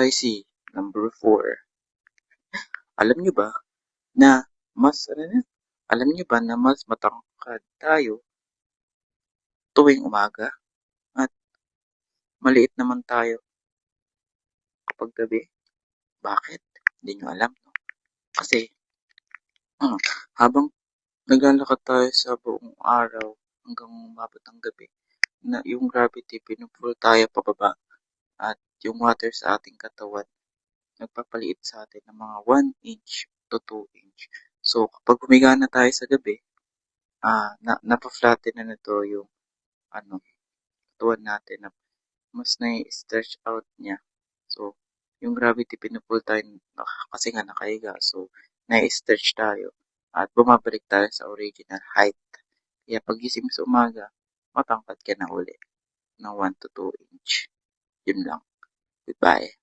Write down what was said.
IC number 4. Alam niyo ba na alam niyo ba na mas matangkad tayo tuwing umaga at maliit naman tayo kapag gabi? Bakit? Hindi niyo alam, no? Kasi habang naglalakad tayo sa buong araw hanggang umabot ng gabi, na yung gravity pinupull tayo pababa at yung water sa ating katawan nagpapaliit sa atin ng mga 1 inch to 2 inch. So, kapag humiga na tayo sa gabi, napa-flatten na nito yung katawan natin na mas na-stretch out niya. So, yung gravity pinupull tayo kasi nga nakahiga. So, na-stretch tayo at bumabalik tayo sa original height. Kaya pagising mo sa umaga, matangkad ka na uli ng 1 to 2 inch. Yun lang. Goodbye.